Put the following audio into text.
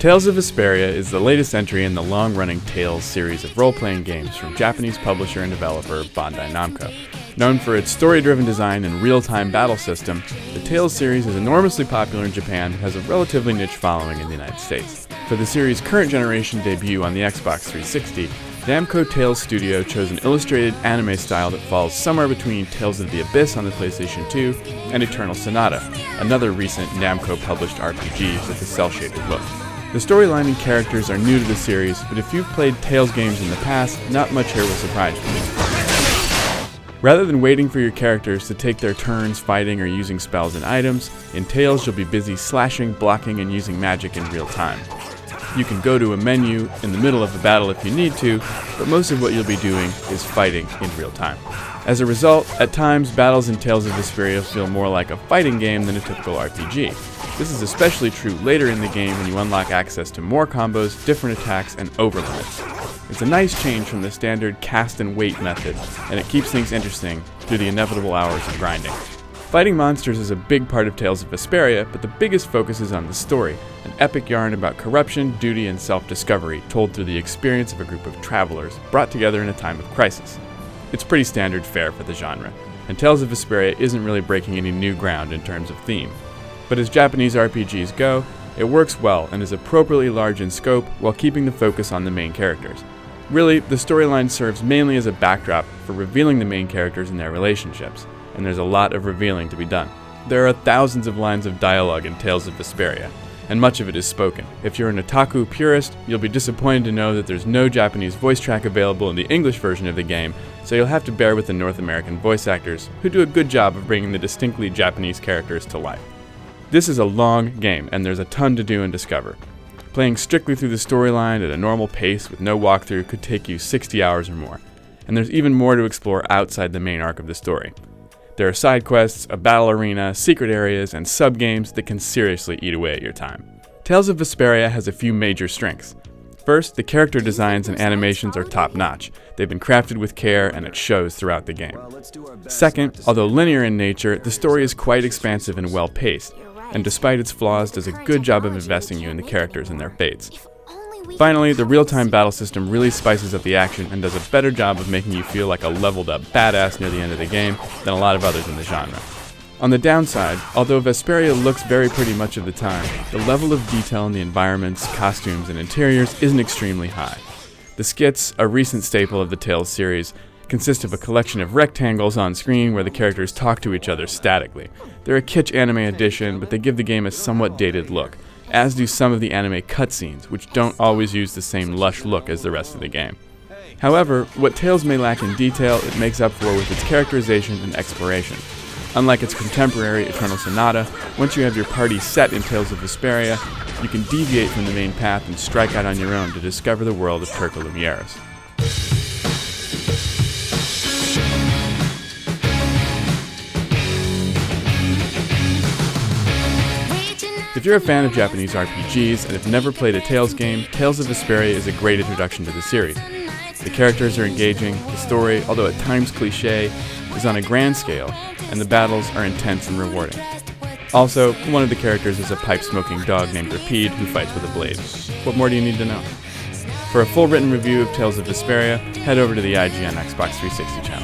Tales of Vesperia is the latest entry in the long-running Tales series of role-playing games from Japanese publisher and developer Bandai Namco. Known for its story-driven design and real-time battle system, the Tales series is enormously popular in Japan and has a relatively niche following in the United States. For the series' current generation debut on the Xbox 360, Namco Tales Studio chose an illustrated anime style that falls somewhere between Tales of the Abyss on the PlayStation 2 and Eternal Sonata, another recent Namco-published RPG with a cel-shaded look. The storyline and characters are new to the series, but if you've played Tales games in the past, not much here will surprise you. Rather than waiting for your characters to take their turns fighting or using spells and items, in Tales you'll be busy slashing, blocking, and using magic in real time. You can go to a menu in the middle of a battle if you need to, but most of what you'll be doing is fighting in real time. As a result, at times battles in Tales of Vesperia feel more like a fighting game than a typical RPG. This is especially true later in the game when you unlock access to more combos, different attacks, and overlimits. It's a nice change from the standard cast and wait method, and it keeps things interesting through the inevitable hours of grinding. Fighting monsters is a big part of Tales of Vesperia, but the biggest focus is on the story, an epic yarn about corruption, duty, and self-discovery told through the experience of a group of travelers brought together in a time of crisis. It's pretty standard fare for the genre, and Tales of Vesperia isn't really breaking any new ground in terms of theme. But as Japanese RPGs go, it works well and is appropriately large in scope while keeping the focus on the main characters. Really, the storyline serves mainly as a backdrop for revealing the main characters and their relationships, and there's a lot of revealing to be done. There are thousands of lines of dialogue in Tales of Vesperia, and much of it is spoken. If you're an otaku purist, you'll be disappointed to know that there's no Japanese voice track available in the English version of the game, so you'll have to bear with the North American voice actors, who do a good job of bringing the distinctly Japanese characters to life. This is a long game, and there's a ton to do and discover. Playing strictly through the storyline at a normal pace with no walkthrough could take you 60 hours or more, and there's even more to explore outside the main arc of the story. There are side quests, a battle arena, secret areas, and sub-games that can seriously eat away at your time. Tales of Vesperia has a few major strengths. First, the character designs and animations are top-notch. They've been crafted with care, and it shows throughout the game. Second, although linear in nature, the story is quite expansive and well-paced, and despite its flaws, does a good job of investing you in the characters and their fates. Finally, the real-time battle system really spices up the action and does a better job of making you feel like a leveled-up badass near the end of the game than a lot of others in the genre. On the downside, although Vesperia looks very pretty much of the time, the level of detail in the environments, costumes, and interiors isn't extremely high. The skits, a recent staple of the Tales series, consist of a collection of rectangles on screen where the characters talk to each other statically. They're a kitsch anime addition, but they give the game a somewhat dated look, as do some of the anime cutscenes, which don't always use the same lush look as the rest of the game. However, what Tales may lack in detail, it makes up for with its characterization and exploration. Unlike its contemporary Eternal Sonata, once you have your party set in Tales of Vesperia, you can deviate from the main path and strike out on your own to discover the world of Turco Lumieres. If you're a fan of Japanese RPGs and have never played a Tales game, Tales of Vesperia is a great introduction to the series. The characters are engaging, the story, although at times cliché, is on a grand scale, and the battles are intense and rewarding. Also, one of the characters is a pipe-smoking dog named Rapide who fights with a blade. What more do you need to know? For a full written review of Tales of Vesperia, head over to the IGN Xbox 360 channel.